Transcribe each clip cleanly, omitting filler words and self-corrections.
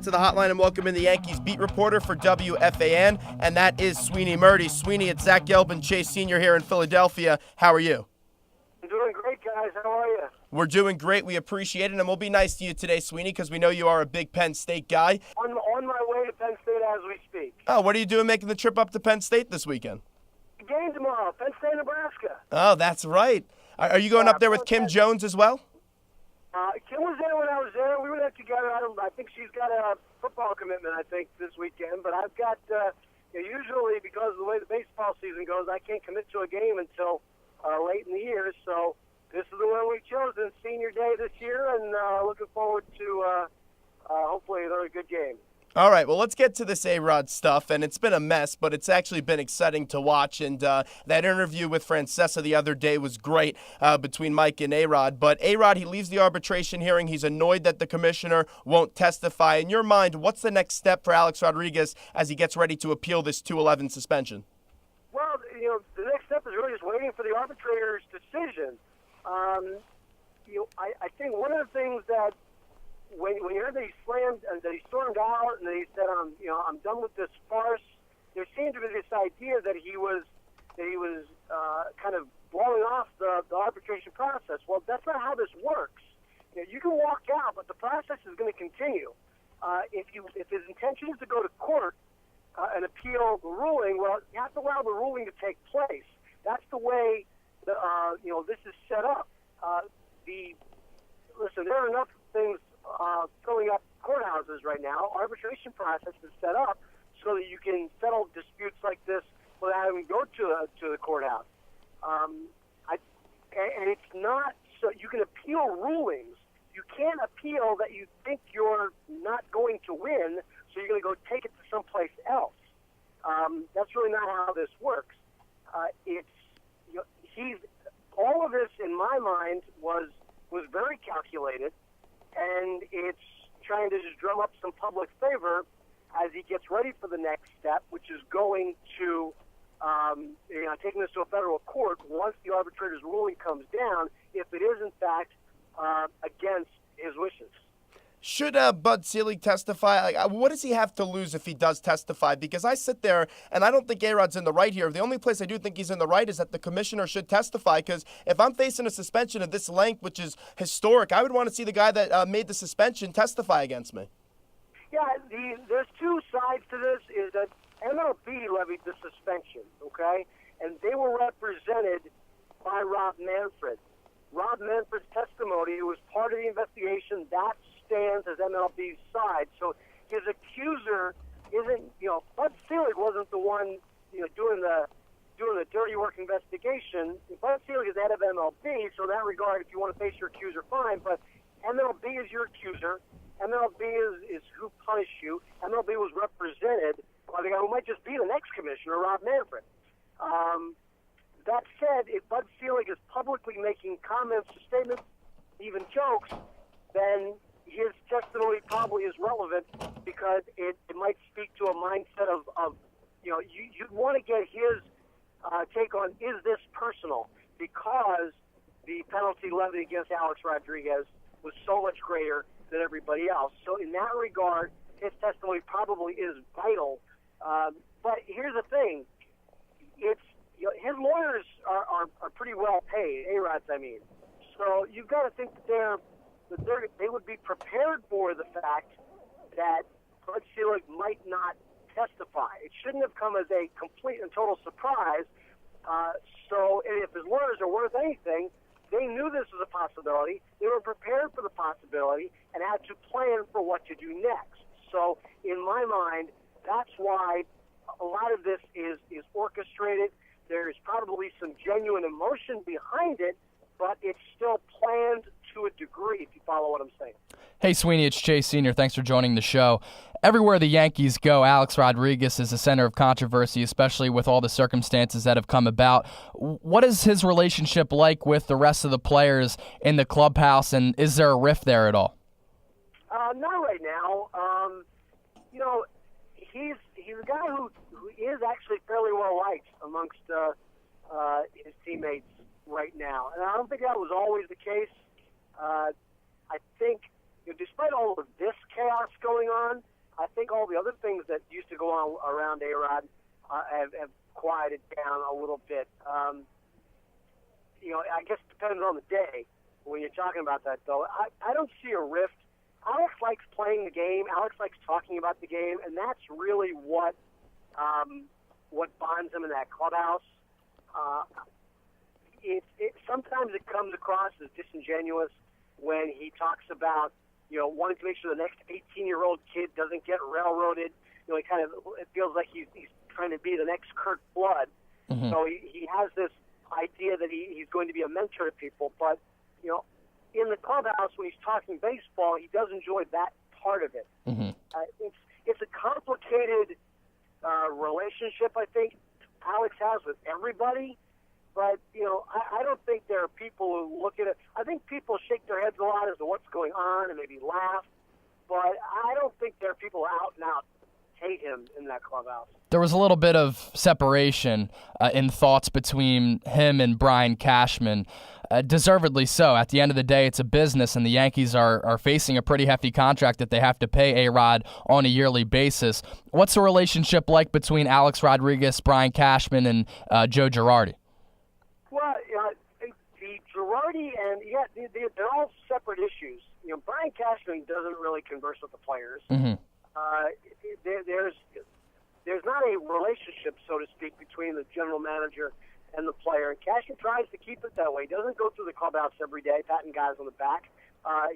to the hotline and welcome in the Yankees beat reporter for WFAN, and that is Sweeny Murti. Sweeny, it's Zach Gelb and Chase Sr. here in Philadelphia. How are you? I'm doing great, guys. How are you? We're doing great. We appreciate it, and we'll be nice to you today, Sweeny, because we know you are a big Penn State guy. On my way to Penn State as we speak. Oh, what are you doing making the trip up to Penn State this weekend? The game tomorrow, Penn State, Nebraska. Oh, that's right. Are you going up there with Kim Jones as well? Kim was there when I was there. We were there together. I think she's got a football commitment, this weekend. But I've got, usually because of the way the baseball season goes, I can't commit to a game until late in the year. So this is the one we've chosen, senior day this year, and looking forward to hopefully another good game. All right, well, let's get to this A-Rod stuff, and it's been a mess, but it's actually been exciting to watch, and that interview with Francesa the other day was great between Mike and A-Rod, but A-Rod, he leaves the arbitration hearing. He's annoyed that the commissioner won't testify. In your mind, what's the next step for Alex Rodriguez as he gets ready to appeal this 2-11 suspension? Well, the next step is really just waiting for the arbitrator's decision. I think one of the things that when you heard that he stormed out and that he said, I'm done with this farce, there seemed to be this idea that he was kind of blowing off the arbitration process. Well, that's not how this works. You can walk out, but the process is going to continue. If his intention is to go to court and appeal the ruling, well, you have to allow the ruling to take place. That's the way this is set up. Listen, there are enough things filling up courthouses right now. Arbitration process is set up so that you can settle disputes like this without having to go to the courthouse. And it's not so you can appeal rulings. You can't appeal that you think you're not going to win, so you're going to go take it to someplace else. That's really not how this works. All of this, in my mind, was very calculated. And it's trying to just drum up some public favor as he gets ready for the next step, which is going to taking this to a federal court once the arbitrator's ruling comes down, if it is, in fact, against his wishes. Should Bud Selig testify? What does he have to lose if he does testify? Because I sit there, and I don't think A-Rod's in the right here. The only place I do think he's in the right is that the commissioner should testify, because if I'm facing a suspension of this length, which is historic, I would want to see the guy that made the suspension testify against me. Yeah, there's two sides to this. Is that MLB levied the suspension, okay? And they were represented by Rob Manfred. Rob Manfred's testimony was part of the investigation. That stands as MLB's side. So his accuser isn't, Bud Selig wasn't the one, doing the dirty work investigation. Bud Selig is the head of MLB, so in that regard, if you want to face your accuser, fine. But MLB is your accuser. MLB is who punished you. MLB was represented by the guy who might just be the next commissioner, Rob Manfred. That said, if Bud Selig is publicly making comments, statements, even jokes, then his testimony probably is relevant because it might speak to a mindset of you'd want to get his take on, is this personal? Because the penalty levied against Alex Rodriguez was so much greater than everybody else. So in that regard, his testimony probably is vital. But here's the thing. His lawyers are pretty well paid, A-Rods, I mean. So you've got to think that they would be prepared for the fact that Bud Selig might not testify. It shouldn't have come as a complete and total surprise. So if his lawyers are worth anything, they knew this was a possibility. They were prepared for the possibility and had to plan for what to do next. So in my mind, that's why a lot of this is orchestrated. There's probably some genuine emotion behind it, but it's still planned to a degree, if you follow what I'm saying. Hey, Sweeny, it's Chase Sr. Thanks for joining the show. Everywhere the Yankees go, Alex Rodriguez is the center of controversy, especially with all the circumstances that have come about. What is his relationship like with the rest of the players in the clubhouse, and is there a rift there at all? Not right now. He's a guy who is actually fairly well liked amongst his teammates right now, and I don't think that was always the case. I think, despite all of this chaos going on, I think all the other things that used to go on around A-Rod have quieted down a little bit. I guess it depends on the day when you're talking about that, though. I don't see a rift. Alex likes playing the game. Alex likes talking about the game, and that's really what bonds him in that clubhouse. Sometimes it comes across as disingenuous when he talks about wanting to make sure the next 18-year-old kid doesn't get railroaded. It feels like he's trying to be the next Kurt Flood. Mm-hmm. So he has this idea that he's going to be a mentor to people, but in the clubhouse when he's talking baseball, he does enjoy that part of it. Mm-hmm. It's a complicated relationship, I think Alex has with everybody, but I don't think there are people who look at it. I think people shake their heads a lot as to what's going on and maybe laugh, but I don't think there are people out and out hate him in that clubhouse. There was a little bit of separation in thoughts between him and Brian Cashman. Deservedly so. At the end of the day, it's a business, and the Yankees are facing a pretty hefty contract that they have to pay A-Rod on a yearly basis. What's the relationship like between Alex Rodriguez, Brian Cashman, and Joe Girardi? Well, the Girardi and they're all separate issues. Brian Cashman doesn't really converse with the players. Mm-hmm. There's not a relationship, so to speak, between the general manager and the player. And Cashman tries to keep it that way. He doesn't go through the clubhouse every day, patting guys on the back.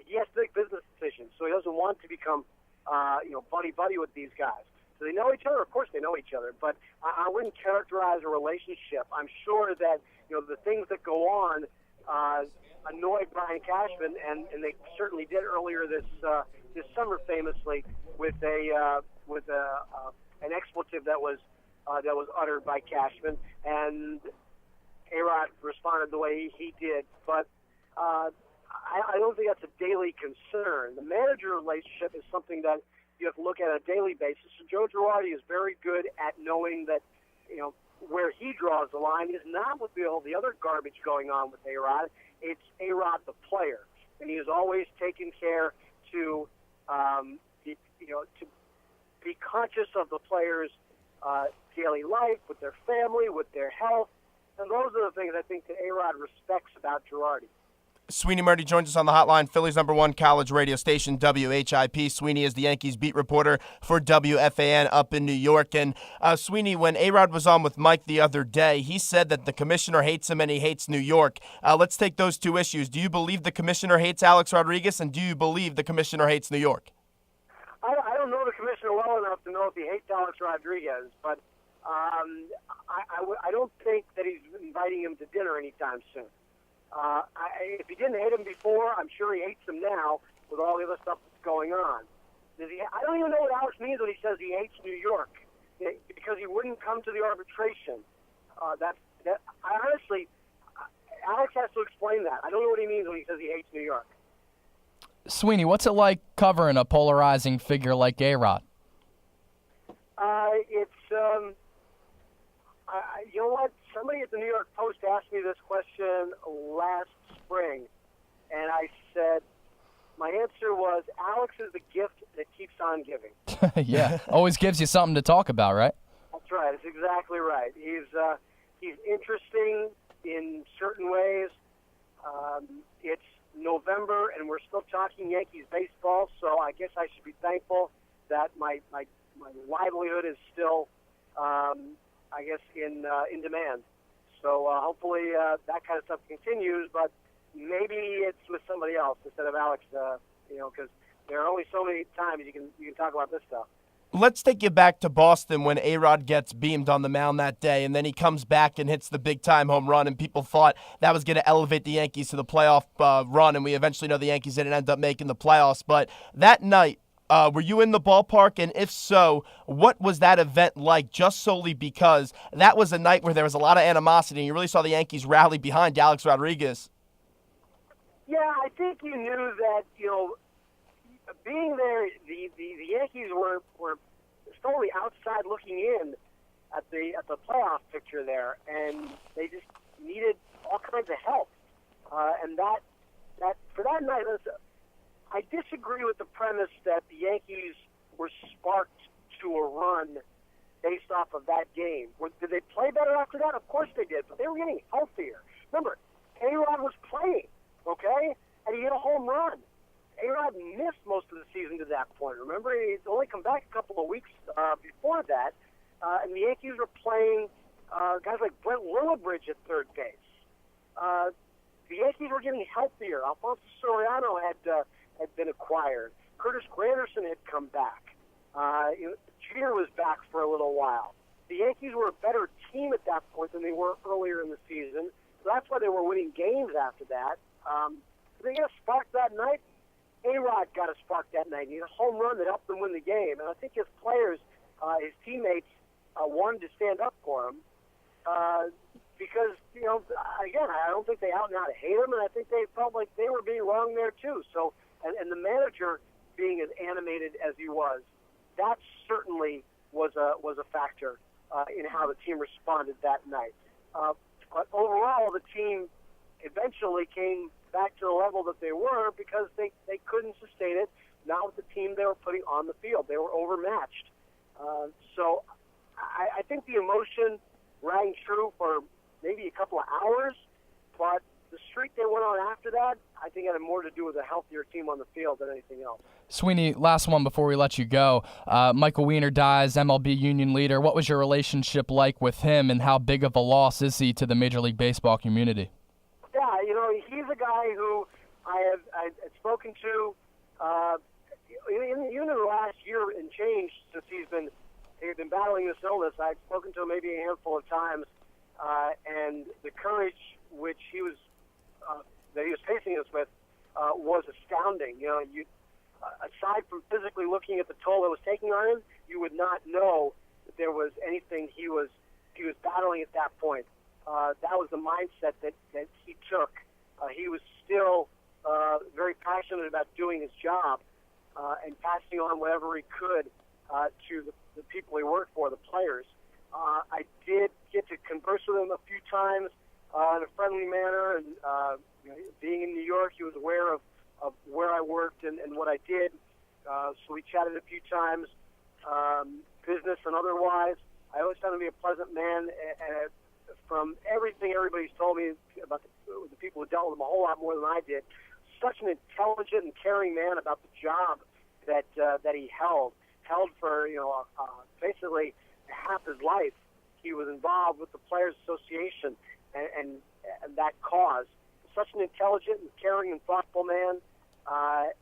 He has to make business decisions, so he doesn't want to become, buddy-buddy with these guys. Do they know each other? Of course they know each other, but I wouldn't characterize a relationship. I'm sure that, the things that go on annoyed Brian Cashman, and they certainly did earlier this summer, famously, with an expletive that was uttered by Cashman, and A-Rod responded the way he did. But I don't think that's a daily concern. The manager relationship is something that you have to look at on a daily basis. So Joe Girardi is very good at knowing that, where he draws the line is not with all the other garbage going on with A-Rod. It's A-Rod the player, and he has always taken care to be conscious of the players' daily life, with their family, with their health, and those are the things I think that A-Rod respects about Girardi. Sweeny Murti joins us on the hotline, Philly's #1 college radio station, WHIP. Sweeny is the Yankees beat reporter for WFAN up in New York. And Sweeny, when A-Rod was on with Mike the other day, he said that the commissioner hates him and he hates New York. Let's take those two issues. Do you believe the commissioner hates Alex Rodriguez, and do you believe the commissioner hates New York? I don't know the commissioner well enough to know if he hates Alex Rodriguez, but I don't think that he's inviting him to dinner anytime soon. If he didn't hate him before, I'm sure he hates him now with all the other stuff that's going on. I don't even know what Alex means when he says he hates New York, because he wouldn't come to the arbitration. Honestly, Alex has to explain that. I don't know what he means when he says he hates New York. Sweeny, what's it like covering a polarizing figure like A-Rod? You know what? Somebody at the New York Post asked me this question last spring, and I said, my answer was, Alex is the gift that keeps on giving. Yeah, always gives you something to talk about, right? That's right. That's exactly right. He's interesting in certain ways. It's November, and we're still talking Yankees baseball, so I guess I should be thankful that my livelihood is still, in demand. So hopefully that kind of stuff continues, but maybe it's with somebody else instead of Alex, because there are only so many times you can talk about this stuff. Let's take you back to Boston when A-Rod gets beamed on the mound that day, and then he comes back and hits the big-time home run, and people thought that was going to elevate the Yankees to the playoff run, and we eventually know the Yankees didn't end up making the playoffs. But that night, were you in the ballpark? And if so, what was that event like, just solely because that was a night where there was a lot of animosity, and you really saw the Yankees rally behind Alex Rodriguez? Yeah, I think you knew that, being there, the Yankees were solely outside looking in at the playoff picture there, and they just needed all kinds of help. And that for that night, I disagree with the premise that the Yankees were sparring run based off of that game. Did they play better after that? Of course they did, but they were getting healthier. Remember, A-Rod was playing, okay? And he hit a home run. A-Rod missed most of the season to that point. Remember, he'd only come back a couple of weeks before that. And the Yankees were playing guys like Brent Lillibridge at third base. The Yankees were getting healthier. Alfonso Soriano had been acquired. Curtis Granderson had come back. Jeter was back for a little while. The Yankees were a better team at that point than they were earlier in the season. So that's why they were winning games after that. They got a spark that night. A-Rod got a spark that night. He had a home run that helped them win the game. And I think his players, his teammates, wanted to stand up for him. Because, again, I don't think they out and out hate him, and I think they felt like they were being wrong there too. So, and the manager being as animated as he was, that certainly was a factor in how the team responded that night. But overall, the team eventually came back to the level that they were because they couldn't sustain it, not with the team they were putting on the field. They were overmatched. So I think the emotion rang true for maybe a couple of hours, but the streak they went on after that, I think, had more to do with a healthier team on the field than anything else. Sweeny, last one before we let you go. Michael Weiner dies, MLB union leader. What was your relationship like with him, and how big of a loss is he to the Major League Baseball community? Yeah, he's a guy who I had spoken to even in the last year and change since he's been battling this illness. I'd spoken to him maybe a handful of times, and the courage which that he was facing us with was astounding. Aside from physically looking at the toll it was taking on him, you would not know that there was anything he was battling at that point. That was the mindset that he took. He was still very passionate about doing his job and passing on whatever he could to the people he worked for, the players. I did get to converse with him a few times in a friendly manner, and being in New York, he was aware of where I worked and what I did. So we chatted a few times, business and otherwise. I always found him to be a pleasant man, and from everything everybody's told me about the people who dealt with him a whole lot more than I did, such an intelligent and caring man about the job that he held for basically half his life. He was involved with the Players Association and that cause. Such an intelligent and caring and thoughtful man,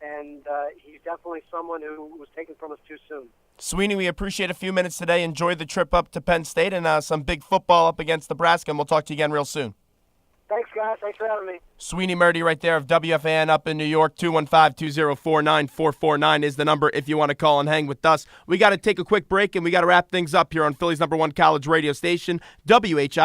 and he's definitely someone who was taken from us too soon. Sweeny, we appreciate a few minutes today. Enjoy the trip up to Penn State and some big football up against Nebraska, and we'll talk to you again real soon. Thanks, guys. Thanks for having me. Sweeny Murti right there of WFAN up in New York. 215-204-9449 is the number if you want to call and hang with us. We got to take a quick break, and we got to wrap things up here on Philly's #1 college radio station, WHIP.